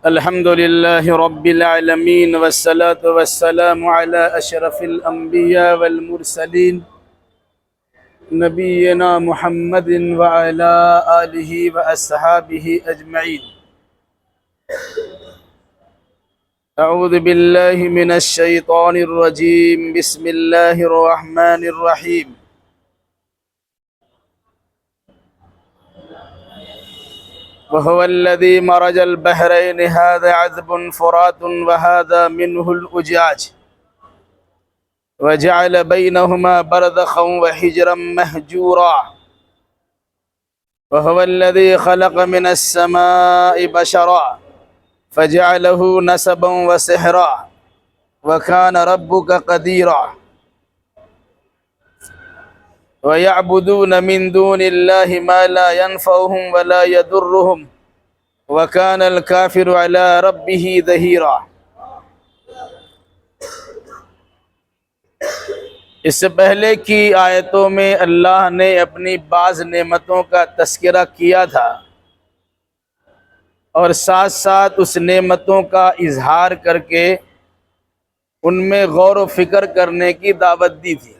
الحمد لله رب العالمين والصلاة والسلام على أشرف الأنبياء والمرسلين نبينا محمد وعلى آله وأصحابه أجمعين. أعوذ بالله من الشيطان الرجيم. بسم الله الرحمن الرحيم. وهو الذي مرج البحرين هذا عذب فرات وهذا منه الأجاج وجعل بينهما برزخا وحجرا مهجورا. وهو الذي خلق من السماء بشرا فجعله نسبا وسحرا وكان ربك قديرا. ويعبدون من دون الله ما لا ينفعهم ولا يضرهم وكان الكافر على ربه ظهيرا. اس سے پہلے کی آیتوں میں اللہ نے اپنی بعض نعمتوں کا تذکرہ کیا تھا اور ساتھ ساتھ اس نعمتوں کا اظہار کر کے ان میں غور و فکر کرنے کی دعوت دی تھی.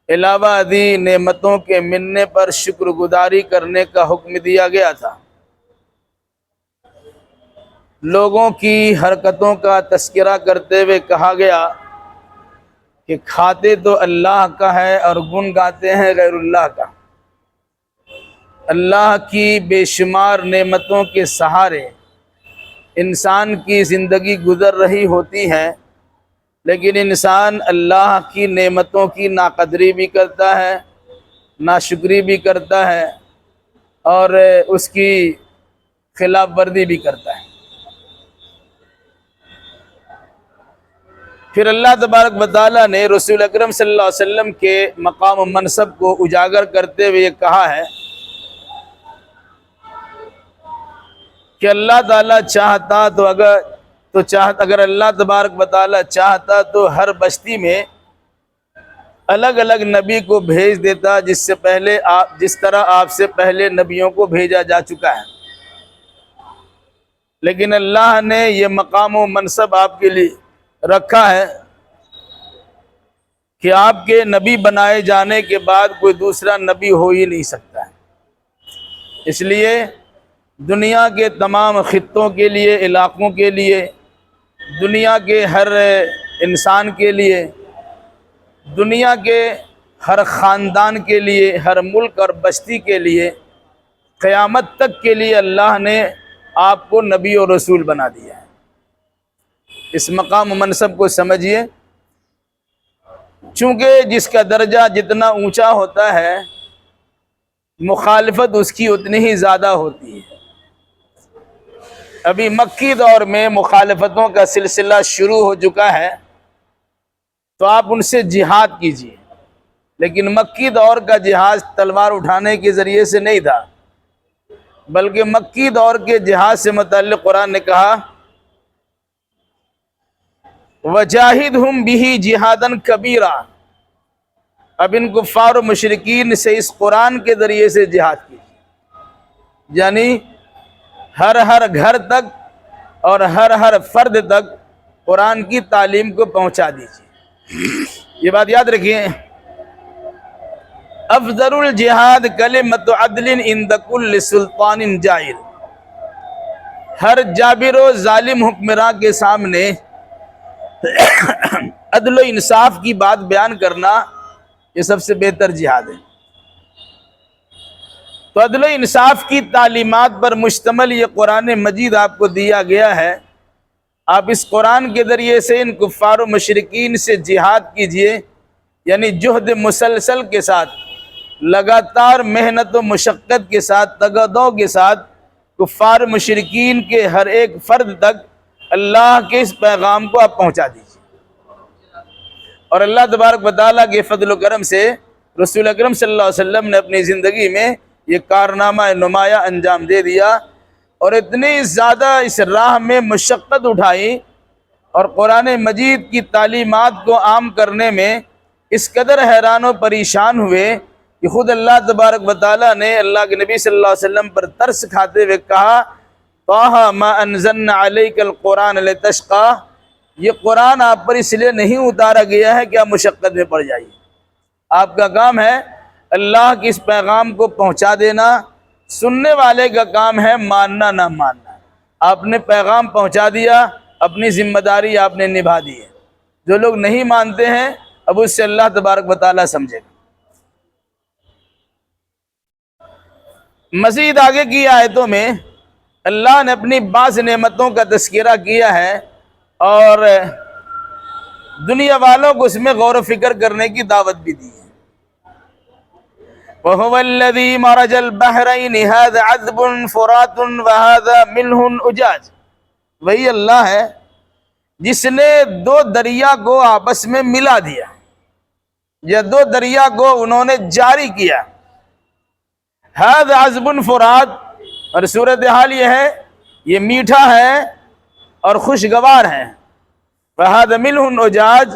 علاوہ ازیں نعمتوں کے ملنے پر شکر گزاری کرنے کا حکم دیا گیا تھا. لوگوں کی حرکتوں کا تذکرہ کرتے ہوئے کہا گیا کہ کھاتے تو اللہ کا ہے اور گن گاتے ہیں غیر اللہ کا. اللہ کی بے شمار نعمتوں کے سہارے انسان کی زندگی گزر رہی ہوتی ہے، لیکن انسان اللہ کی نعمتوں کی ناقدری بھی کرتا ہے، ناشکری بھی کرتا ہے اور اس کی خلاف ورزی بھی کرتا ہے. پھر اللہ تبارک و تعالیٰ نے رسول اکرم صلی اللہ علیہ وسلم کے مقام و منصب کو اجاگر کرتے ہوئے یہ کہا ہے کہ اللہ تعالیٰ چاہتا تو اگر اللہ تبارک و تعالیٰ چاہتا تو ہر بستی میں الگ الگ نبی کو بھیج دیتا جس طرح آپ سے پہلے نبیوں کو بھیجا جا چکا ہے. لیکن اللہ نے یہ مقام و منصب آپ کے لیے رکھا ہے کہ آپ کے نبی بنائے جانے کے بعد کوئی دوسرا نبی ہو ہی نہیں سکتا ہے. اس لیے دنیا کے تمام خطوں کے لیے، علاقوں کے لیے، دنیا کے ہر انسان کے لیے، دنیا کے ہر خاندان کے لیے، ہر ملک اور بستی کے لیے، قیامت تک کے لیے اللہ نے آپ کو نبی اور رسول بنا دیا ہے. اس مقام و منصب کو سمجھیے. چونکہ جس کا درجہ جتنا اونچا ہوتا ہے مخالفت اس کی اتنی ہی زیادہ ہوتی ہے. ابھی مکی دور میں مخالفتوں کا سلسلہ شروع ہو چکا ہے تو آپ ان سے جہاد کیجیے، لیکن مکی دور کا جہاد تلوار اٹھانے کے ذریعے سے نہیں تھا، بلکہ مکی دور کے جہاد سے متعلق قرآن نے کہا وَجَاهِدْهُمْ بِهِ جِهَادًا كَبِيرًا. اب ان کفار و مشرکین سے اس قرآن کے ذریعے سے جہاد کیجیے، یعنی ہر گھر تک اور ہر فرد تک قرآن کی تعلیم کو پہنچا دیجیے. یہ بات یاد رکھیے. افضل الجہاد کلمۃ عدل عند کل سلطان جائر. ہر جابر و ظالم حکمراں کے سامنے عدل و انصاف کی بات بیان کرنا یہ سب سے بہتر جہاد ہے. تو عدل و انصاف کی تعلیمات پر مشتمل یہ قرآن مجید آپ کو دیا گیا ہے. آپ اس قرآن کے ذریعے سے ان کفار و مشرکین سے جہاد کیجئے، یعنی جہد مسلسل کے ساتھ، لگاتار محنت و مشقت کے ساتھ، تگدو کے ساتھ کفار و مشرکین کے ہر ایک فرد تک اللہ کے اس پیغام کو آپ پہنچا دیجئے. اور اللہ تبارک و تعالیٰ کے فضل و کرم سے رسول اکرم صلی اللہ علیہ وسلم نے اپنی زندگی میں یہ کارنامہ نمایاں انجام دے دیا اور اتنی زیادہ اس راہ میں مشقت اٹھائی اور قرآن مجید کی تعلیمات کو عام کرنے میں اس قدر حیران و پریشان ہوئے کہ خود اللہ تبارک و تعالیٰ نے اللہ کے نبی صلی اللہ علیہ وسلم پر ترس کھاتے ہوئے کہا طٰہ ما انزلنا علیک القرآن لتشقی، یہ قرآن آپ پر اس لیے نہیں اتارا گیا ہے کہ آپ مشقت میں پڑ جائیے، آپ کا کام ہے اللہ کی اس پیغام کو پہنچا دینا، سننے والے کا کام ہے ماننا نہ ماننا۔ آپ نے پیغام پہنچا دیا، اپنی ذمہ داری آپ نے نبھا دی ہے، جو لوگ نہیں مانتے ہیں اب اس سے اللہ تبارک و تعالیٰ سمجھے گا۔ مزید آگے کی آیتوں میں اللہ نے اپنی بعض نعمتوں کا تذکرہ کیا ہے اور دنیا والوں کو اس میں غور و فکر کرنے کی دعوت بھی دی ہے۔ وَهُوَ الَّذِي مَرَجَ الْبَحْرَيْنِ هَذَا عَذْبٌ فُرَاتٌ وَهَذَا مِلْحٌ أُجَاجٌ، وہی اللہ ہے جس نے دو دریا کو آپس میں ملا دیا، یا دو دریا کو انہوں نے جاری کیا۔ هَذَا عَذْبٌ فرات، اور صورتحال یہ ہے یہ میٹھا ہے اور خوشگوار ہے، وَهَذَا مِلْحٌ أُجَاجٌ،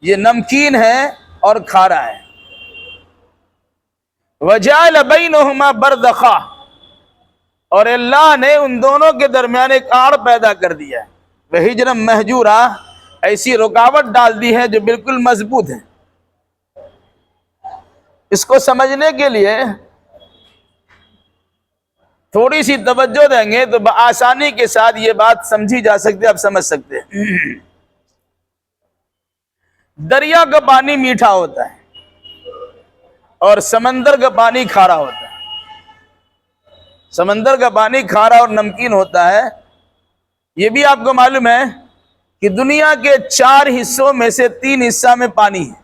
یہ نمکین ہے اور کھارا ہے۔ وَجَعَلَ بَيْنَهُمَا بَرْزَخًا، اور اللہ نے ان دونوں کے درمیان ایک آڑ پیدا کر دیا ہے، وَحِجْرًا مَحْجُورًا، ایسی رکاوٹ ڈال دی ہے جو بالکل مضبوط ہے۔ اس کو سمجھنے کے لیے تھوڑی سی توجہ دیں گے تو بآسانی کے ساتھ یہ بات سمجھی جا سکتی ہے، آپ سمجھ سکتے ہیں۔ دریا کا پانی میٹھا ہوتا ہے اور سمندر کا پانی کھارا ہوتا ہے۔ سمندر کا پانی کھارا اور نمکین ہوتا ہے۔ یہ بھی آپ کو معلوم ہے کہ دنیا کے 4 حصوں میں سے 3 حصہ میں پانی ہے،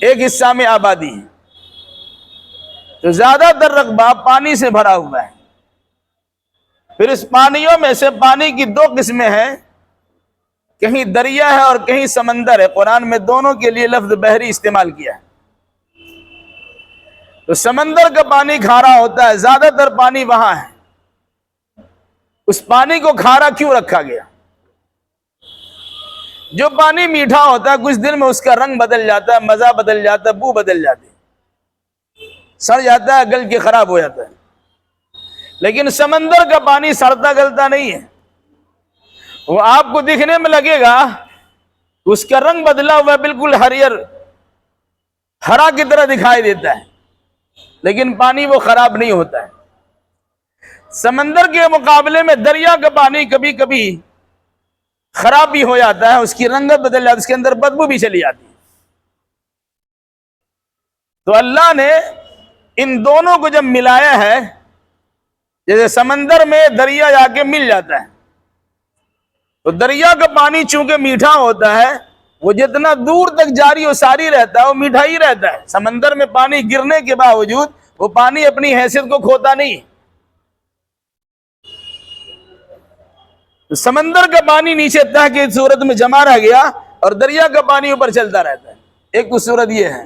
ایک حصہ میں آبادی ہے، تو زیادہ تر رقبہ پانی سے بھرا ہوا ہے۔ پھر اس پانیوں میں سے پانی کی 2 قسمیں ہیں، کہیں دریا ہے اور کہیں سمندر ہے، قرآن میں دونوں کے لیے لفظ بحری استعمال کیا ہے۔ تو سمندر کا پانی کھارا ہوتا ہے، زیادہ تر پانی وہاں ہے۔ اس پانی کو کھارا کیوں رکھا گیا؟ جو پانی میٹھا ہوتا ہے کچھ دن میں اس کا رنگ بدل جاتا ہے، مزہ بدل جاتا ہے، بو بدل جاتی ہے، سڑ جاتا ہے، گل کے خراب ہو جاتا ہے۔ لیکن سمندر کا پانی سڑتا گلتا نہیں ہے، وہ آپ کو دکھنے میں لگے گا اس کا رنگ بدلا ہوا بالکل ہرا کی طرح دکھائی دیتا ہے، لیکن پانی وہ خراب نہیں ہوتا ہے۔ سمندر کے مقابلے میں دریا کا پانی کبھی کبھی خراب بھی ہو جاتا ہے، اس کی رنگت بدل جاتی ہے، اس کے اندر بدبو بھی چلی جاتی ہے۔ تو اللہ نے ان دونوں کو جب ملایا ہے، جیسے سمندر میں دریا جا کے مل جاتا ہے، تو دریا کا پانی چونکہ میٹھا ہوتا ہے، وہ جتنا دور تک جاری و ساری رہتا ہے وہ میٹھا ہی رہتا ہے۔ سمندر میں پانی گرنے کے باوجود وہ پانی اپنی حیثیت کو کھوتا نہیں۔ تو سمندر کا پانی نیچے تہ کی صورت میں جمع رہ گیا اور دریا کا پانی اوپر چلتا رہتا ہے۔ ایک صورت یہ ہے۔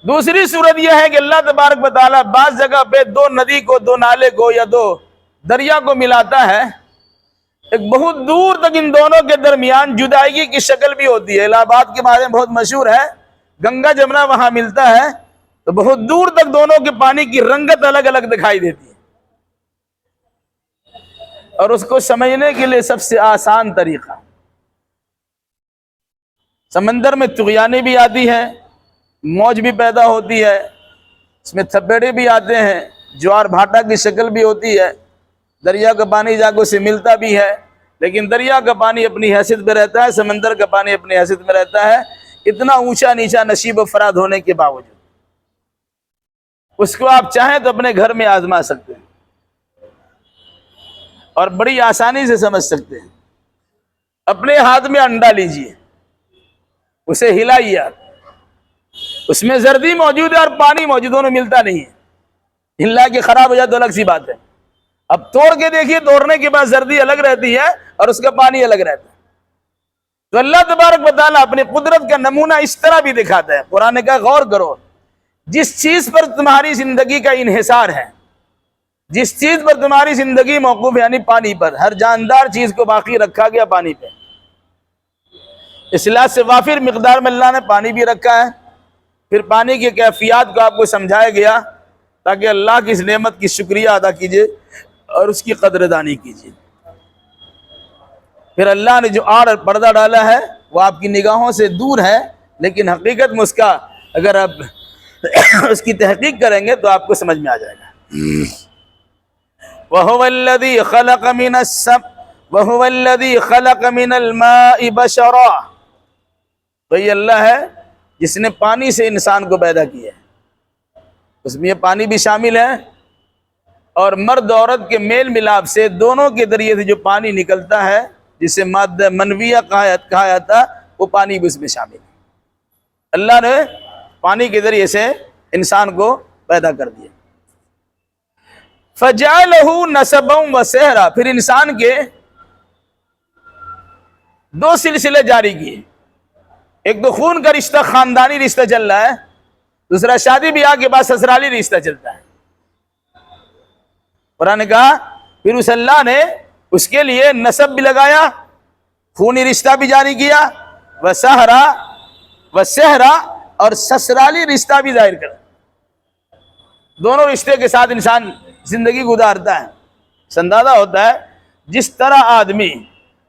دوسری صورت یہ ہے کہ اللہ تبارک و تعالیٰ بعض جگہ پہ 2 ندی کو، 2 نالے کو یا 2 دریا کو ملاتا ہے، ایک بہت دور تک ان دونوں کے درمیان جدائیگی کی شکل بھی ہوتی ہے۔ الہ آباد کے بارے میں بہت مشہور ہے، گنگا جمنا وہاں ملتا ہے تو بہت دور تک دونوں کے پانی کی رنگت الگ الگ دکھائی دیتی ہے، اور اس کو سمجھنے کے لیے سب سے آسان طریقہ، سمندر میں طغیانیں بھی آتی ہیں، موج بھی پیدا ہوتی ہے، اس میں تھپیڑے بھی آتے ہیں، جوار بھاٹا کی شکل بھی ہوتی ہے، دریا کا پانی جا کے اسے ملتا بھی ہے، لیکن دریا کا پانی اپنی حیثیت میں رہتا ہے، سمندر کا پانی اپنی حیثیت میں رہتا ہے، اتنا اونچا نیچا نشیب و فراد ہونے کے باوجود۔ اس کو آپ چاہیں تو اپنے گھر میں آزما سکتے ہیں اور بڑی آسانی سے سمجھ سکتے ہیں۔ اپنے ہاتھ میں انڈا لیجئے، اسے ہلائیے، آپ اس میں زردی موجود ہے اور پانی موجود، دونوں ملتا نہیں ہے، ہلا کے خراب ہو جائے تو الگ سی بات ہے۔ اب توڑ کے دیکھیے، توڑنے کے بعد زردی الگ رہتی ہے اور اس کا پانی الگ رہتا ہے۔ تو اللہ تبارک و تعالیٰ اپنی قدرت کا نمونہ اس طرح بھی دکھاتا ہے۔ قرآن کا غور کرو، جس چیز پر تمہاری زندگی کا انحصار ہے، جس چیز پر تمہاری زندگی موقوف ہے، یعنی پانی پر، ہر جاندار چیز کو باقی رکھا گیا پانی پہ، اصلاح سے وافر مقدار میں اللہ نے پانی بھی رکھا ہے. پھر پانی کی کیفیات کو آپ کو سمجھایا گیا تاکہ اللہ کی اس نعمت کی شکریہ ادا کیجیے اور اس کی قدردانی کیجیے. پھر اللہ نے جو آڑ اور پردہ ڈالا ہے وہ آپ کی نگاہوں سے دور ہے، لیکن حقیقت میں اس کا اگر آپ اس کی تحقیق کریں گے تو آپ کو سمجھ میں آ جائے گا. وَهُوَ الَّذِي خَلَقَ مِنَ الْمَاءِ بَشَرًا، وہی اللہ ہے جس نے پانی سے انسان کو پیدا کیا ہے. اس میں یہ پانی بھی شامل ہے، اور مرد عورت کے میل ملاپ سے دونوں کے ذریعے سے جو پانی نکلتا ہے جسے مادہ منویہ کہا جاتا، وہ پانی بھی اس میں شامل ہے. اللہ نے پانی کے ذریعے سے انسان کو پیدا کر دیا. فَجَعَلَهُ نَسَبًا وَسِحْرًا، پھر انسان کے دو سلسلے جاری کیے. ایک تو خون کا رشتہ، خاندانی رشتہ چل رہا ہے، دوسرا شادی بیاہ کے بعد سسرالی رشتہ چلتا ہے. قرآن نے کہا پھر اس اللہ نے اس کے لیے نسب بھی لگایا، خونی رشتہ بھی جاری کیا، وسحرا اور سسرالی رشتہ بھی ظاہر کر. دونوں رشتے کے ساتھ انسان زندگی گزارتا ہے. اندازہ ہوتا ہے جس طرح آدمی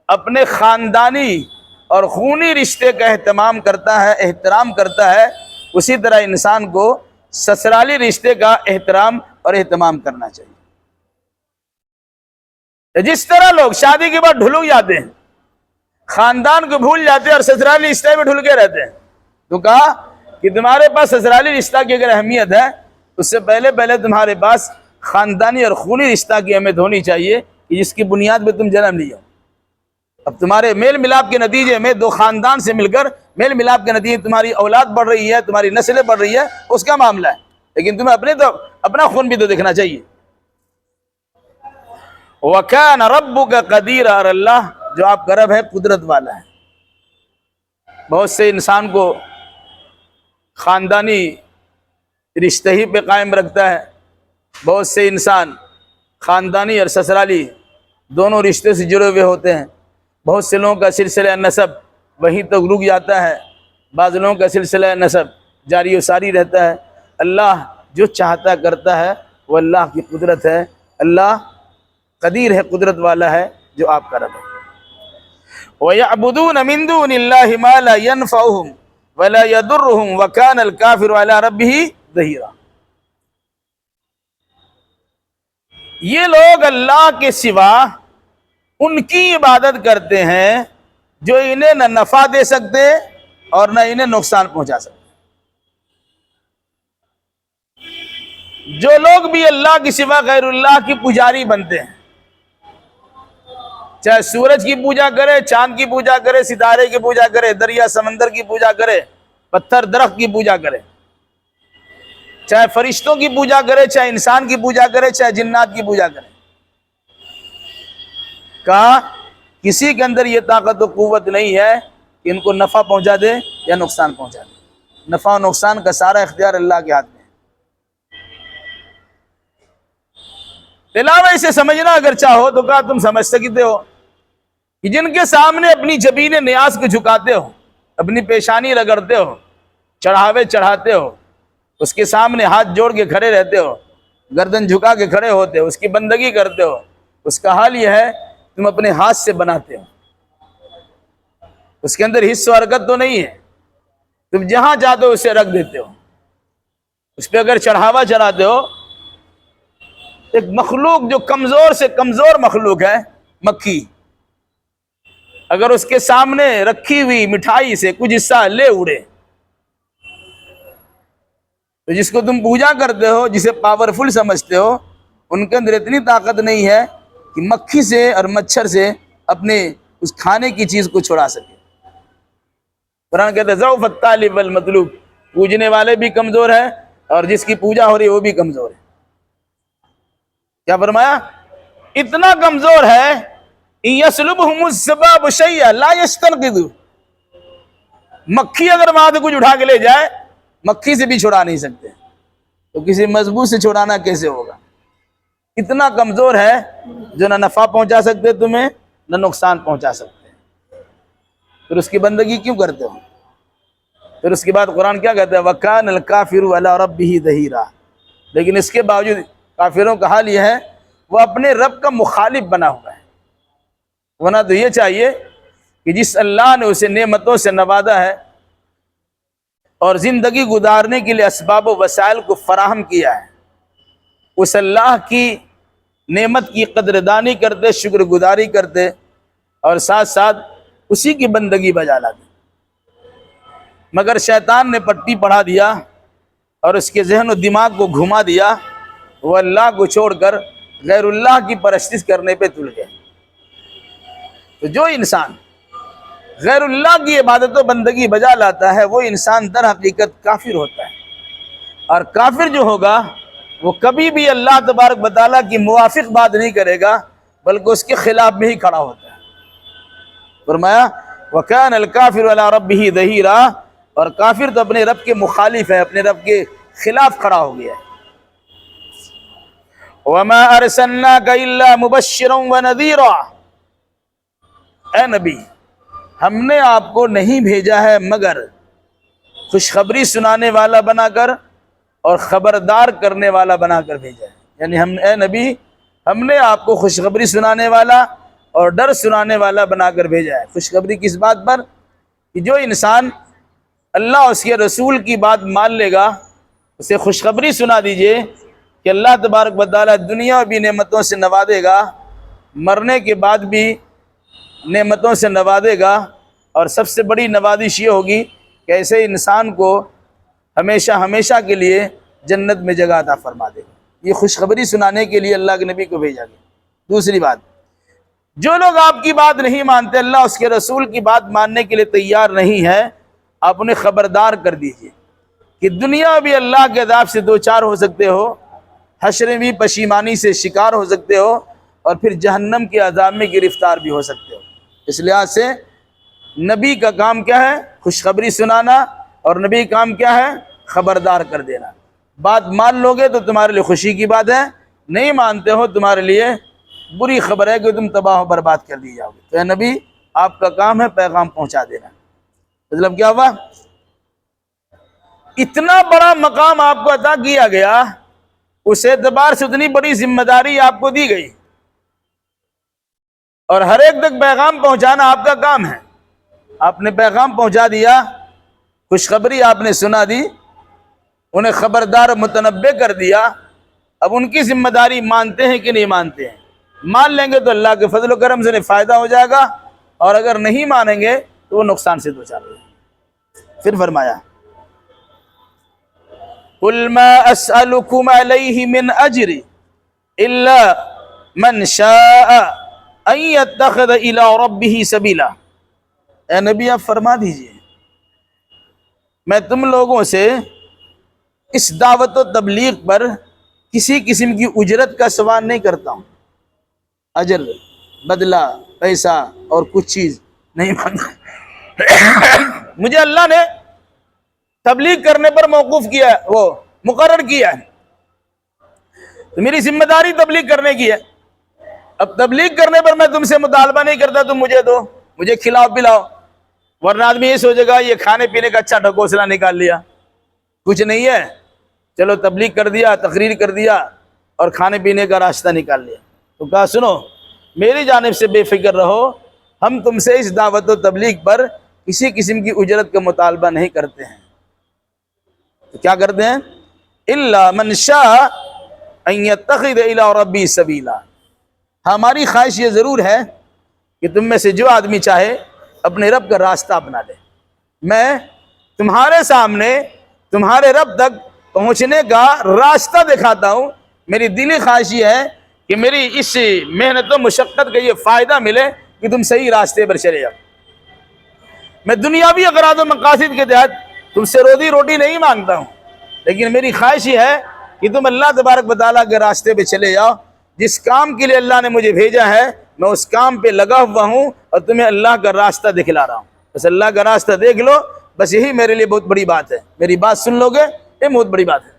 اپنے خاندانی اور خونی رشتے کا احترام کرتا ہے اسی طرح انسان کو سسرالی رشتے کا احترام اور اہتمام کرنا چاہیے. جس طرح لوگ شادی کے بعد ڈھلک جاتے ہیں، خاندان کو بھول جاتے ہیں اور سسرالی رشتے میں ڈھل کے رہتے ہیں، تو کہا کہ تمہارے پاس سسرالی رشتہ کی اگر اہمیت ہے اس سے پہلے تمہارے پاس خاندانی اور خونی رشتہ کی اہمیت ہونی چاہیے کہ جس کی بنیاد پہ تم جنم لیے. اب تمہارے میل ملاپ کے نتیجے میں دو خاندان سے مل کر میل ملاپ کے نتیجے تمہاری اولاد بڑھ رہی ہے، تمہاری نسلیں بڑھ رہی ہے، اس کا معاملہ ہے، لیکن تمہیں اپنا خون بھی تو دیکھنا چاہیے. وَكَانَ رَبُّكَ قَدِيرًا، اور اللہ جو آپ کا رب ہے قدرت والا ہے. بہت سے انسان کو خاندانی رشتہ ہی پہ قائم رکھتا ہے، بہت سے انسان خاندانی اور سسرالی دونوں رشتے سے جڑے ہوئے ہوتے ہیں. بہت سے لوگوں کا سلسلہ نسب وہیں تک رک جاتا ہے، بعض لوگوں کا سلسلہ نسب جاری و ساری رہتا ہے. اللہ جو چاہتا کرتا ہے، وہ اللہ کی قدرت ہے. اللہ قدیر ہے، قدرت والا ہے جو آپ کا رب ہے. وَيَعْبُدُونَ مِن دُونِ اللَّهِ مَا لَا يَنْفَعُهُمْ وَلَا يَضُرُّهُمْ وَكَانَ الْكَافِرُ عَلَى رَبِّهِ ظَهِيرًا. یہ لوگ اللہ کے سوا ان کی عبادت کرتے ہیں جو انہیں نہ نفع دے سکتے اور نہ انہیں نقصان پہنچا سکتے. جو لوگ بھی اللہ کے سوا غیر اللہ کی پجاری بنتے ہیں، چاہے سورج کی پوجا کرے، چاند کی پوجا کرے، ستارے کی پوجا کرے، دریا سمندر کی پوجا کرے، پتھر درخت کی پوجا کرے، چاہے فرشتوں کی پوجا کرے، چاہے انسان کی پوجا کرے، چاہے جنات کی پوجا کرے، کہا کسی کے اندر یہ طاقت و قوت نہیں ہے کہ ان کو نفع پہنچا دے یا نقصان پہنچا دے. نفع و نقصان کا سارا اختیار اللہ کے ہاتھ میں ہے. علاوہ اسے سمجھنا اگر چاہو تو کہا تم سمجھ سکتے ہو کہ جن کے سامنے اپنی جبین نیاز کو جھکاتے ہو، اپنی پیشانی رگڑتے ہو، چڑھاوے چڑھاتے ہو، اس کے سامنے ہاتھ جوڑ کے کھڑے رہتے ہو، گردن جھکا کے کھڑے ہوتے ہو، اس کی بندگی کرتے ہو، اس کا حال یہ ہے تم اپنے ہاتھ سے بناتے ہو. اس کے اندر حصہ و حرکت تو نہیں ہے، تم جہاں چاہتے ہو اسے رکھ دیتے ہو. اس پہ اگر چڑھاوا چڑھاتے ہو، ایک مخلوق جو کمزور سے کمزور مخلوق ہے، مکھی، اگر اس کے سامنے رکھی ہوئی مٹھائی سے کچھ حصہ لے اڑے تو جس کو تم پوجا کرتے ہو، جسے پاورفل سمجھتے ہو، ان کے اندر اتنی طاقت نہیں ہے کہ مکھی سے اور مچھر سے اپنے اس کھانے کی چیز کو چھڑا سکے. قرآن کہتے ہیں ضعف الطالب والمطلوب، پوجنے والے بھی کمزور ہیں اور جس کی پوجا ہو رہی ہے وہ بھی کمزور ہے. کیا فرمایا؟ اتنا کمزور ہے یسلبہم الذباب شیئا لا یستنقذوا، مکھی اگر وہاں سے کچھ اٹھا کے لے جائے مکھی سے بھی چھڑا نہیں سکتے، تو کسی مضبوط سے چھڑانا کیسے ہوگا؟ اتنا کمزور ہے جو نہ نفع پہنچا سکتے تمہیں نہ نقصان پہنچا سکتے. پھر اس کی بندگی کیوں کرتے ہو؟ پھر اس کے بعد قرآن کیا کہتا ہے؟ وَكَانَ الْكَافِرُ عَلَىٰ رَبِّهِ ظَهِيرًا۔ لیکن اس کے باوجود کافروں کا حال یہ ہے وہ اپنے رب کا مخالف بنا ہوا ہے۔ ورنہ تو یہ چاہیے کہ جس اللہ نے اسے نعمتوں سے نوازا ہے اور زندگی گزارنے کے لیے اسباب و وسائل کو فراہم کیا ہے، اس اللہ کی نعمت کی قدردانی کرتے، شکر گزاری کرتے اور ساتھ ساتھ اسی کی بندگی بجا لاتے۔ مگر شیطان نے پٹی پڑھا دیا اور اس کے ذہن و دماغ کو گھما دیا، وہ اللہ کو چھوڑ کر غیر اللہ کی پرستش کرنے پہ تل گئے۔ تو جو انسان غیر اللہ کی عبادت و بندگی بجا لاتا ہے وہ انسان در حقیقت کافر ہوتا ہے، اور کافر جو ہوگا وہ کبھی بھی اللہ تبارک و تعالیٰ کی موافق بات نہیں کرے گا بلکہ اس کے خلاف میں ہی کھڑا ہوتا ہے۔ فرمایا وَكَانَ الْكَافِرُ عَلَىٰ رَبِّهِ ظَهِيرًا، اور کافر تو اپنے رب کے مخالف ہے، اپنے رب کے خلاف کھڑا ہو گیا ہے۔ وَمَا أَرْسَلْنَاكَ إِلَّا مُبَشِّرًا وَنَذِيرًا، اے نبی ہم نے آپ کو نہیں بھیجا ہے مگر خوشخبری سنانے والا بنا کر اور خبردار کرنے والا بنا کر بھیجا ہے۔ یعنی اے نبی ہم نے آپ کو خوشخبری سنانے والا اور ڈر سنانے والا بنا کر بھیجا ہے۔ خوشخبری کس بات پر؟ کہ جو انسان اللہ اور اس کے رسول کی بات مان لے گا اسے خوشخبری سنا دیجئے کہ اللہ تبارک و تعالیٰ دنیا بھی نعمتوں سے نوازے گا، مرنے کے بعد بھی نعمتوں سے نوازے گا، اور سب سے بڑی نوازش یہ ہوگی کہ ایسے انسان کو ہمیشہ ہمیشہ کے لیے جنت میں جگہ عطا فرما دے گا۔ یہ خوشخبری سنانے کے لیے اللہ کے نبی کو بھیجا گیا۔ دوسری بات، جو لوگ آپ کی بات نہیں مانتے، اللہ اس کے رسول کی بات ماننے کے لیے تیار نہیں ہے، آپ انہیں خبردار کر دیجئے کہ دنیا بھی اللہ کے عذاب سے دوچار ہو سکتے ہو، حشر میں بھی پشیمانی سے شکار ہو سکتے ہو، اور پھر جہنم کے عذاب میں گرفتار بھی ہو سکتے ہو۔ اس لحاظ سے نبی کا کام کیا ہے؟ خوشخبری سنانا، اور نبی کا کام کیا ہے؟ خبردار کر دینا۔ بات مان لو گے تو تمہارے لیے خوشی کی بات ہے، نہیں مانتے ہو تمہارے لیے بری خبر ہے کہ تم تباہ و برباد کر دی جاؤ گے۔ تو اے نبی آپ کا کام ہے پیغام پہنچا دینا۔ مطلب کیا ہوا؟ اتنا بڑا مقام آپ کو عطا کیا گیا، اس اعتبار سے اتنی بڑی ذمہ داری آپ کو دی گئی، اور ہر ایک تک پیغام پہنچانا آپ کا کام ہے۔ آپ نے پیغام پہنچا دیا، خوشخبری آپ نے سنا دی، انہیں خبردار متنبع کر دیا۔ اب ان کی ذمہ داری مانتے ہیں کہ نہیں مانتے ہیں؟ مان لیں گے تو اللہ کے فضل و کرم سے انہیں فائدہ ہو جائے گا، اور اگر نہیں مانیں گے تو وہ نقصان سے دوچار ہو جائیں گے۔ پھر فرمایا قُلْ مَا أَسْأَلُكُمْ عَلَيْهِ مِنْ أَجْرٍ إِلَّا مَنْ شَاءَ أَنْ يَتَّخِذَ إِلَىٰ رَبِّهِ سَبِيلًا۔ اے نبی آپ فرما دیجئے میں تم لوگوں سے اس دعوت و تبلیغ پر کسی قسم کی اجرت کا سوال نہیں کرتا ہوں، اجر، بدلہ، پیسہ اور کچھ چیز نہیں مانگتا۔ مجھے اللہ نے تبلیغ کرنے پر موقوف کیا ہے، وہ مقرر کیا ہے، تو میری ذمہ داری تبلیغ کرنے کی ہے۔ اب تبلیغ کرنے پر میں تم سے مطالبہ نہیں کرتا تم مجھے دو، مجھے کھلاؤ پلاؤ، ورنہ آدمی یہ سوچے گا یہ کھانے پینے کا اچھا ڈھکوسلا نکال لیا، کچھ نہیں ہے، چلو تبلیغ کر دیا، تقریر کر دیا اور کھانے پینے کا راستہ نکال لیا۔ تو کہا سنو میری جانب سے بے فکر رہو، ہم تم سے اس دعوت و تبلیغ پر کسی قسم کی اجرت کا مطالبہ نہیں کرتے ہیں۔ تو کیا کرتے ہیں؟ الا من شاء ان يتخذ الى ربی سبیلا، ہماری خواہش یہ ضرور ہے کہ تم میں سے جو آدمی چاہے اپنے رب کا راستہ اپنا لے۔ میں تمہارے سامنے تمہارے رب تک پہنچنے کا راستہ دکھاتا ہوں، میری دلی خواہش یہ ہے کہ میری اس محنت و مشقت کا یہ فائدہ ملے کہ تم صحیح راستے پر چلے جاؤ۔ میں دنیاوی اغراض و مقاصد کے تحت تم سے روزی روٹی نہیں مانگتا ہوں، لیکن میری خواہش یہ ہے کہ تم اللہ تبارک و تعالیٰ کے راستے پہ چلے جاؤ۔ جس کام کے لیے اللہ نے مجھے بھیجا ہے میں اس کام پہ لگا ہوا ہوں، اور تمہیں اللہ کا راستہ دکھلا رہا ہوں۔ بس اللہ کا راستہ دیکھ لو، بس یہی میرے لیے بہت بڑی بات ہے۔ میری بات سن لو گے یہ بہت بڑی بات ہے۔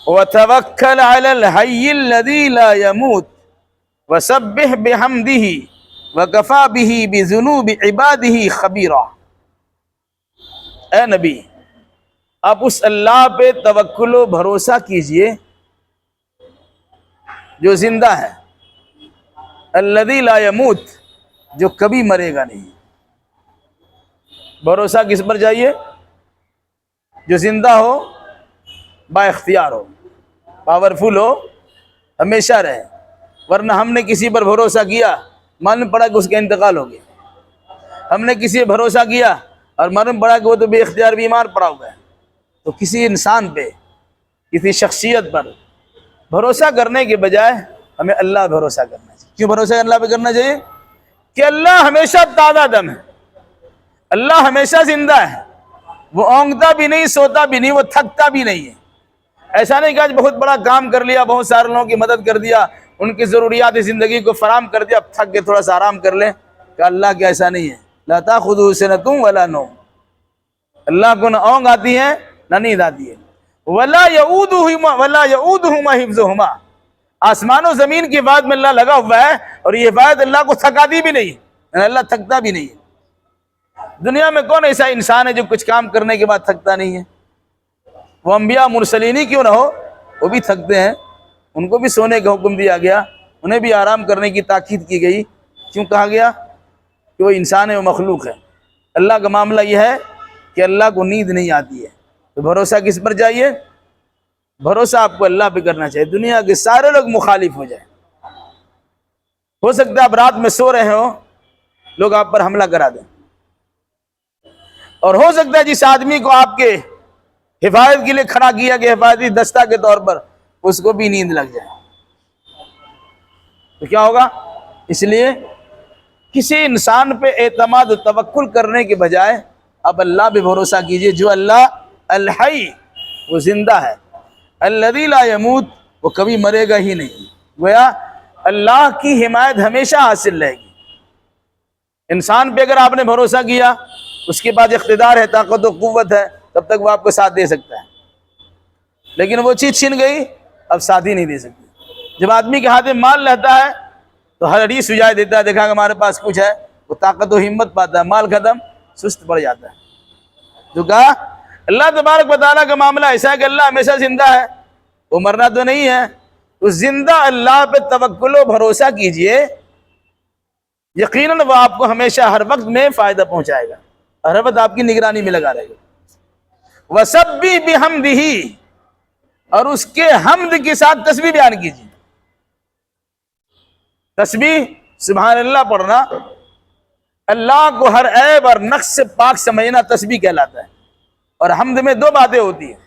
وَتَوَكَّلْ عَلَى الْحَيِّ الَّذِي لَا يَمُوتُ وَسَبِّحْ بِحَمْدِهِ وَكَفَى بِهِ بِذُنُوبِ عِبَادِهِ خَبِيرًا۔ اے نبی، آپ اس اللہ پہ توکل و بھروسہ کیجئے جو زندہ ہے، الذی لا يموت، جو کبھی مرے گا نہیں۔ بھروسہ کس پر چاہیے؟ جو زندہ ہو، با اختیار ہو، پاورفل ہو، ہمیشہ رہے۔ ورنہ ہم نے کسی پر بھروسہ کیا، معلوم پڑا کہ اس کا انتقال ہو گیا۔ ہم نے کسی پر بھروسہ کیا اور معلوم پڑا کہ وہ تو بے اختیار بیمار پڑا ہوا ہے۔ تو کسی انسان پہ، کسی شخصیت پر بھروسہ کرنے کے بجائے ہمیں اللہ پہ بھروسہ کرنا چاہیے۔ کیوں بھروسہ اللہ پہ کرنا چاہیے؟ کہ اللہ ہمیشہ تازہ دم ہے، اللہ ہمیشہ زندہ ہے، وہ اونگتا بھی نہیں، سوتا بھی نہیں، وہ تھکتا بھی نہیں ہے۔ ایسا نہیں کہ آج بہت بڑا کام کر لیا، بہت سارے لوگوں کی مدد کر دیا، ان کی ضروریات زندگی کو فراہم کر دیا، اب تھک کے تھوڑا سا آرام کر لیں، کہ اللہ کے ایسا نہیں ہے۔ لا تأخذہ سنۃ ولا نوم، اللہ کو نہ اونگ آتی ہے نہ نیند آتی ہے۔ ولا یعودہما حفظہما، آسمان و زمین کی حفاظت میں اللہ لگا ہوا ہے، اور یہ حفاظت اللہ کو تھکاتی بھی نہیں ہے، اللہ تھکتا بھی نہیں ہے۔ دنیا میں کون ایسا انسان ہے جو کچھ کام کرنے کے بعد تھکتا نہیں ہے؟ وہ انبیاء مرسلین ہی کیوں نہ ہو، وہ بھی تھکتے ہیں، ان کو بھی سونے کا حکم دیا گیا، انہیں بھی آرام کرنے کی تاکید کی گئی۔ کیوں کہا گیا؟ کہ وہ انسان ہے، وہ مخلوق ہے۔ اللہ کا معاملہ یہ ہے کہ اللہ کو نیند نہیں آتی ہے۔ تو بھروسہ کس پر چاہیے؟ بھروسہ آپ کو اللہ پہ کرنا چاہیے۔ دنیا کے سارے لوگ مخالف ہو جائیں، ہو سکتا ہے آپ رات میں سو رہے ہو، لوگ آپ پر حملہ کرا دیں، اور ہو سکتا ہے جس آدمی کو آپ کے حفاظت کے لیے کھڑا کیا کہ حفاظتی دستہ کے طور پر، اس کو بھی نیند لگ جائے، تو کیا ہوگا؟ اس لیے کسی انسان پہ اعتماد و توکل کرنے کے بجائے اب اللہ پہ بھروسہ کیجئے، جو اللہ الحی، وہ زندہ ہے، الذی لا یموت، وہ کبھی مرے گا ہی نہیں۔ گویا اللہ کی حمایت ہمیشہ حاصل رہے گی۔ انسان پہ اگر آپ نے بھروسہ کیا، اس کے بعد اقتدار ہے، طاقت و قوت ہے، تب تک وہ آپ کو ساتھ دے سکتا ہے، لیکن وہ چیز چھن گئی، اب ساتھ ہی نہیں دے سکتی۔ جب آدمی کے ہاتھ میں مال رہتا ہے تو ہر حدیث سجائے دیتا ہے، دیکھا کہ ہمارے پاس کچھ ہے، وہ طاقت و ہمت پاتا ہے، مال ختم، سست پڑ جاتا ہے۔ جو کہا اللہ تبارک و تعالیٰ کا معاملہ ایسا ہے کہ اللہ ہمیشہ زندہ ہے، وہ مرنا تو نہیں ہے۔ تو زندہ اللہ پہ توکل و بھروسہ کیجئے، یقیناً وہ آپ کو ہمیشہ ہر وقت میں فائدہ پہنچائے گا، ہر وقت آپ کی نگرانی میں لگا رہے گا۔ وَسَبِّحْ بِحَمْدِهِ، اور اس کے حمد کے ساتھ تسبیح بیان کیجیے۔ تسبیح سبحان اللہ پڑھنا، اللہ کو ہر عیب اور نقص سے پاک سمجھنا تسبیح کہلاتا ہے۔ اور حمد میں دو باتیں ہوتی ہیں،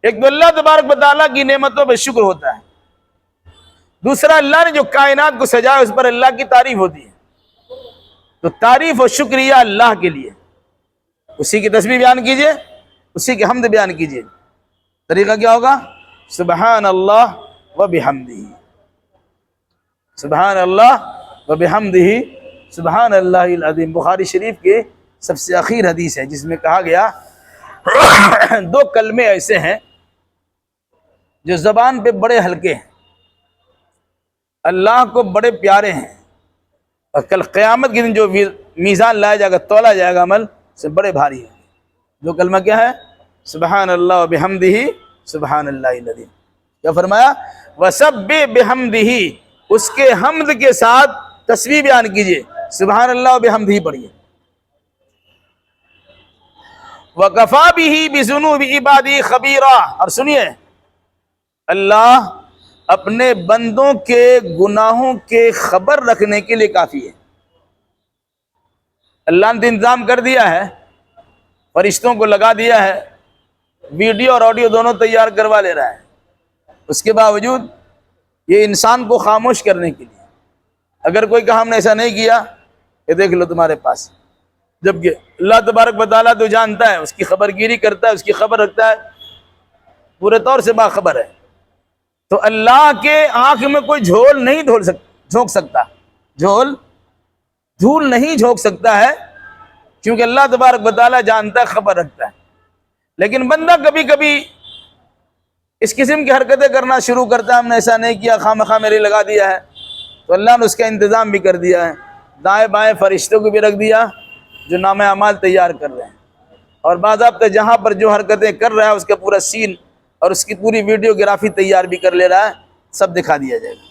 ایک تو اللہ تبارک و تعالیٰ کی نعمتوں پہ شکر ہوتا ہے، دوسرا اللہ نے جو کائنات کو سجایا اس پر اللہ کی تعریف ہوتی ہے۔ تو تعریف و شکریہ اللہ کے لیے، اسی کی تسبیح بیان کیجئے، اسی کی حمد بیان کیجئے۔ طریقہ کیا ہوگا؟ سبحان اللہ و بحمدہ، سبحان اللہ و بحمدہ، سبحان اللہ العظیم۔ بخاری شریف کے سب سے اخیر حدیث ہے جس میں کہا گیا دو کلمے ایسے ہیں جو زبان پہ بڑے ہلکے ہیں، اللہ کو بڑے پیارے ہیں، اور کل قیامت کے دن جو میزان لایا جائے گا، تولا جائے گا عمل سے بڑے بھاری ہیں۔ دو کلمہ کیا ہے؟ سبحان اللہ و بحمدہ، سبحان اللہ العظیم۔ کیا فرمایا؟ وَسَبِّحْ بِحَمْدِهِ، اس کے حمد کے ساتھ تسبیح بیان کیجئے، سبحان اللہ و بحمدہ پڑھیے۔ وَكَفَى بِهِ بِذُنُوبِ عِبَادِهِ خَبِيرًا، اور سنیے، اللہ اپنے بندوں کے گناہوں کے خبر رکھنے کے لیے کافی ہے۔ اللہ نے انتظام کر دیا ہے، فرشتوں کو لگا دیا ہے، ویڈیو اور آڈیو دونوں تیار کروا لے رہا ہے، اس کے باوجود یہ انسان کو خاموش کرنے کے لیے، اگر کوئی کہا ہم نے ایسا نہیں کیا، یہ دیکھ لو تمہارے پاس، جبکہ اللہ تبارک و تعالیٰ تو جانتا ہے، اس کی خبر گیری کرتا ہے، اس کی خبر رکھتا ہے، پورے طور سے باخبر ہے۔ تو اللہ کے آنکھ میں کوئی جھول نہیں جھونک سکتا، دھول نہیں جھونک سکتا ہے، کیونکہ اللہ تبارک و تعالیٰ جانتا ہے، خبر رکھتا ہے۔ لیکن بندہ کبھی کبھی اس قسم کی حرکتیں کرنا شروع کرتا ہے، ہم نے ایسا نہیں کیا، خواہ مخواہ میرے لگا دیا ہے، تو اللہ نے اس کا انتظام بھی کر دیا ہے، دائیں بائیں فرشتوں کو بھی رکھ دیا جو نامہ اعمال تیار کر رہے ہیں، اور باضابطہ جہاں پر جو حرکتیں کر رہا ہے اس کا پورا سین اور اس کی پوری ویڈیوگرافی تیار بھی کر لے رہا ہے، سب دکھا دیا جائے گا۔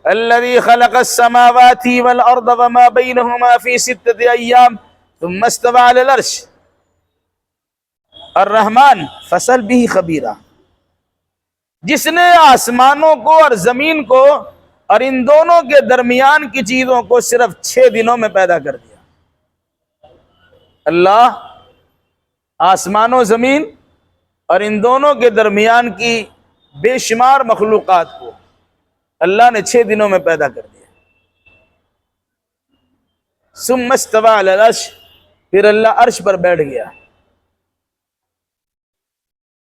الذي خلق السماوات والارض وما بينهما في 6 ايام ثم استوى على العرش الرحمن فاسأل به خبیرا، جس نے آسمانوں کو اور زمین کو اور ان دونوں کے درمیان کی چیزوں کو صرف 6 دنوں میں پیدا کر دیا۔ اللہ آسمان و زمین اور ان دونوں کے درمیان کی بے شمار مخلوقات کو اللہ نے 6 دنوں میں پیدا کر دیا۔ ثم استوى علی العرش، پھر اللہ عرش پر بیٹھ گیا۔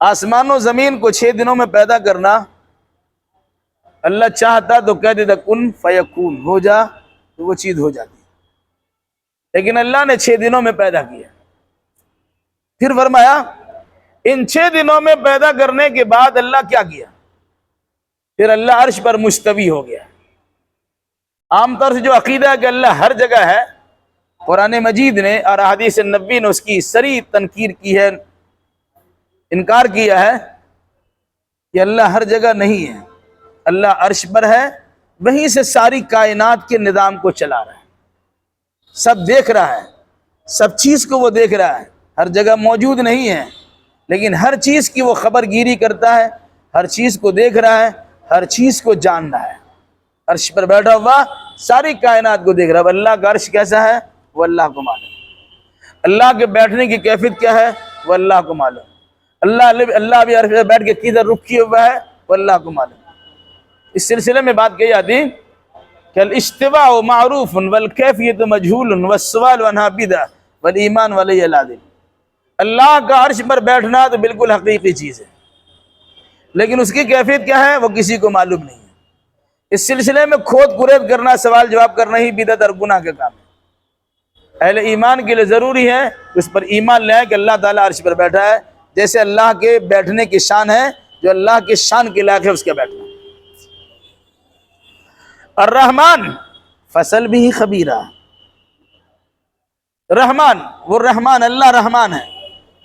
آسمان و زمین کو 6 دنوں میں پیدا کرنا، اللہ چاہتا تو کہہ دیتا کن فیکون، ہو جا، تو وہ چیز ہو جاتی، لیکن اللہ نے 6 دنوں میں پیدا کیا۔ پھر فرمایا ان 6 دنوں میں پیدا کرنے کے بعد اللہ کیا کیا؟ پھر اللہ عرش پر مستوی ہو گیا۔ عام طور سے جو عقیدہ ہے کہ اللہ ہر جگہ ہے، قرآن مجید نے اور احادیث نبوی نے اس کی صریح تنکیر کی ہے، انکار کیا ہے کہ اللہ ہر جگہ نہیں ہے، اللہ عرش پر ہے، وہیں سے ساری کائنات کے نظام کو چلا رہا ہے، سب دیکھ رہا ہے، سب چیز کو وہ دیکھ رہا ہے، ہر جگہ موجود نہیں ہے لیکن ہر چیز کی وہ خبر گیری کرتا ہے، ہر چیز کو دیکھ رہا ہے، ہر چیز کو جان رہا ہے، عرش پر بیٹھا ہوا ساری کائنات کو دیکھ رہا ہے۔ اللہ کا عرش کیسا ہے وہ اللہ کو معلوم، اللہ کے بیٹھنے کی کیفیت کیا ہے وہ اللہ کو معلوم، اللہ بھی عرش پر بیٹھ کے کدھر رخ کیے ہوا ہے وہ اللہ کو معلوم۔ اس سلسلے میں بات کہی جاتی کہ الاستواء معروف والکیفیت مجہول والسؤال عنہ بدعہ والایمان علیہ لازم۔ اللہ کا عرش پر بیٹھنا تو بالکل حقیقی چیز ہے، لیکن اس کی کیفیت کیا ہے وہ کسی کو معلوم نہیں ہے۔ اس سلسلے میں کھود کرید کرنا، سوال جواب کرنا ہی بدعت اور گناہ کے کام ہے۔ اہل ایمان کے لیے ضروری ہے اس پر ایمان لائیں کہ اللہ تعالیٰ عرش پر بیٹھا ہے، جیسے اللہ کے بیٹھنے کی شان ہے، جو اللہ کے شان کے لائق ہے اس کا بیٹھنا۔ الرحمن فاسأل به خبیرا، رحمان، وہ رحمان، اللہ رحمان ہے۔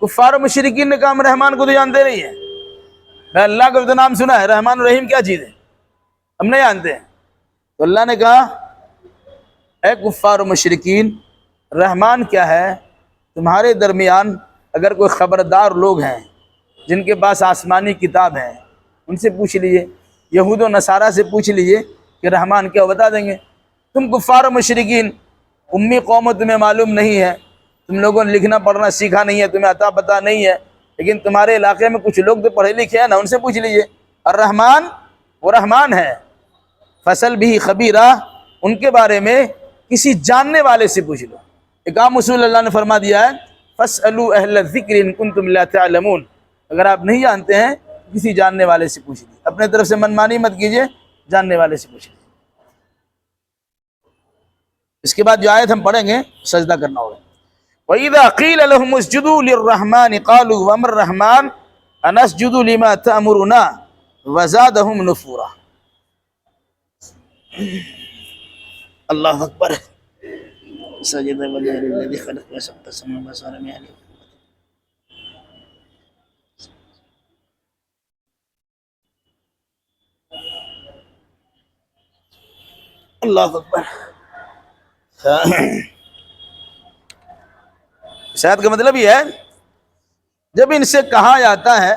کفار و مشرکین نے کہا ہم رحمان کو تو جانتے نہیں ہیں، میں اللہ کا تو نام سنا ہے، رحمان الرحیم کیا چیز ہے ہم نہیں جانتے ہیں۔ تو اللہ نے کہا اے کفار و مشرکین، رحمان کیا ہے؟ تمہارے درمیان اگر کوئی خبردار لوگ ہیں جن کے پاس آسمانی کتاب ہے ان سے پوچھ لیجئے، یہود و نصارہ سے پوچھ لیجئے کہ رحمان کیا بتا دیں گے۔ تم کفار و مشرکین امی قوم، تمہیں معلوم نہیں ہے، تم لوگوں نے لکھنا پڑھنا سیکھا نہیں ہے، تمہیں عطا پتہ نہیں ہے، لیکن تمہارے علاقے میں کچھ لوگ تو پڑھے لکھے ہیں نا، ان سے پوچھ لیجئے۔ الرحمن، وہ رحمان ہے، فاسأل به خبیرا، ان کے بارے میں کسی جاننے والے سے پوچھ لو۔ ایک عام اصول اللہ نے فرما دیا ہے فاسألوا اہل الذکر ان کنتم لا تعلمون، اگر آپ نہیں جانتے ہیں کسی جاننے والے سے پوچھ لیجیے، اپنے طرف سے منمانی مت کیجیے، جاننے والے سے پوچھ لیجیے۔ اس کے بعد جو آیت ہم پڑھیں گے سجدہ کرنا ہوگا۔ وَإِذَا قِيلَ لَهُمُ اسْجُدُوا لِلرَّحْمَنِ قَالُوا وَمَا الرَّحْمَنُ أَنَسْجُدُ لِمَا تَأْمُرُنَا وَزَادَهُمْ نُفُورًا۔ اللہ اکبر۔ سجدہ وجہ الذی خلق سبع سماوات والارض علیہ۔ اللہ اکبر۔ شاید کا مطلب یہ ہے جب ان سے کہا جاتا ہے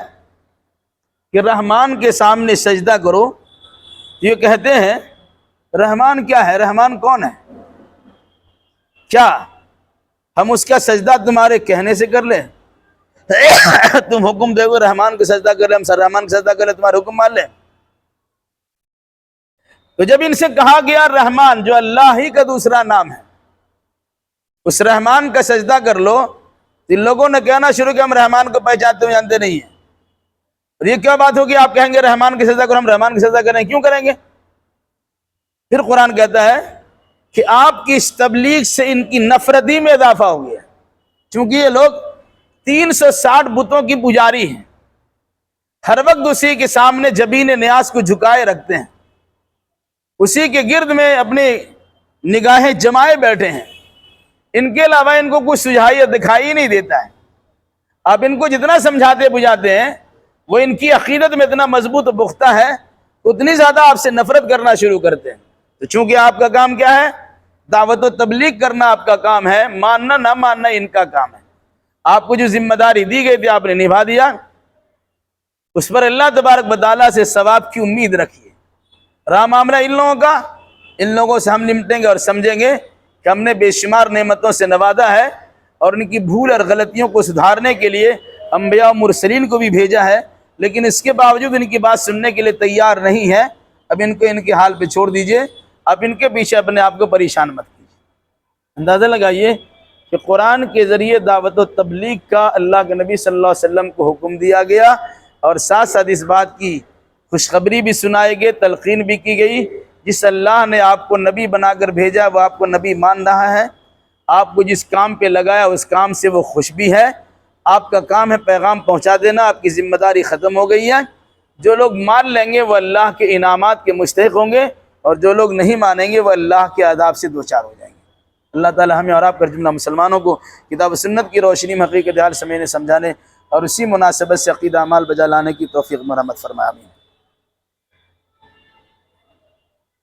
کہ رحمان کے سامنے سجدہ کرو، یہ کہتے ہیں رحمان کیا ہے، رحمان کون ہے، کیا ہم اس کا سجدہ تمہارے کہنے سے کر لیں؟ تم حکم دے گو رحمان کو سجدہ کر لیں، ہم سر رحمان کو سجدہ کر لیں، تمہارا حکم مان لیں؟ تو جب ان سے کہا گیا رحمان جو اللہ ہی کا دوسرا نام ہے، اس رحمان کا سجدہ کر لو، ان لوگوں نے کہنا شروع کیا ہم رحمان کو پہچانتے ہوئے جانتے نہیں ہیں، اور یہ کیا بات ہوگی آپ کہیں گے رحمان کی سجدہ کرو، ہم رحمان کی سجدہ کریں، کیوں کریں گے؟ پھر قرآن کہتا ہے کہ آپ کی اس تبلیغ سے ان کی نفرتی میں اضافہ ہو گیا، چونکہ یہ لوگ 360 بتوں کی پجاری ہیں، ہر وقت اسی کے سامنے جبین نیاز کو جھکائے رکھتے ہیں، اسی کے گرد میں اپنی نگاہیں جمائے بیٹھے ہیں، ان کے علاوہ ان کو کچھ سجھائی دکھائی نہیں دیتا ہے۔ آپ ان کو جتنا سمجھاتے بجھاتے ہیں وہ ان کی عقیدت میں اتنا مضبوط و پختہ ہے، اتنی زیادہ آپ سے نفرت کرنا شروع کرتے ہیں۔ تو چونکہ آپ کا کام کیا ہے؟ دعوت و تبلیغ کرنا آپ کا کام ہے، ماننا نہ ماننا ان کا کام ہے۔ آپ کو جو ذمہ داری دی گئی تھی آپ نے نبھا دیا، اس پر اللہ تبارک و تعالیٰ سے ثواب کی امید رکھیے۔ رہا معاملہ ان لوگوں کا، ان لوگوں سے ہم نمٹیں گے اور سمجھیں گے کہ ہم نے بے شمار نعمتوں سے نوازا ہے، اور ان کی بھول اور غلطیوں کو سدھارنے کے لیے انبیاء و مرسلین کو بھی بھیجا ہے، لیکن اس کے باوجود ان کی بات سننے کے لیے تیار نہیں ہے۔ اب ان کو ان کے حال پہ چھوڑ دیجئے، اب ان کے پیچھے اپنے آپ کو پریشان مت کیجیے۔ اندازہ لگائیے کہ قرآن کے ذریعے دعوت و تبلیغ کا اللہ کے نبی صلی اللہ علیہ وسلم کو حکم دیا گیا، اور ساتھ ساتھ اس بات کی خوشخبری بھی سنائی گئی، تلقین بھی کی گئی، جس اللہ نے آپ کو نبی بنا کر بھیجا وہ آپ کو نبی مان رہا ہے، آپ کو جس کام پہ لگایا اس کام سے وہ خوش بھی ہے۔ آپ کا کام ہے پیغام پہنچا دینا، آپ کی ذمہ داری ختم ہو گئی ہے۔ جو لوگ مان لیں گے وہ اللہ کے انعامات کے مستحق ہوں گے، اور جو لوگ نہیں مانیں گے وہ اللہ کے عذاب سے دوچار ہو جائیں گے۔ اللہ تعالی ہمیں اور آپ کا جملہ مسلمانوں کو کتاب و سنت کی روشنی میں حقیقت حال سمجھنے سمجھانے اور اسی مناسبت سے عقیدہ اعمال بجا لانے کی توفیق مرحمت فرمائے، آمین۔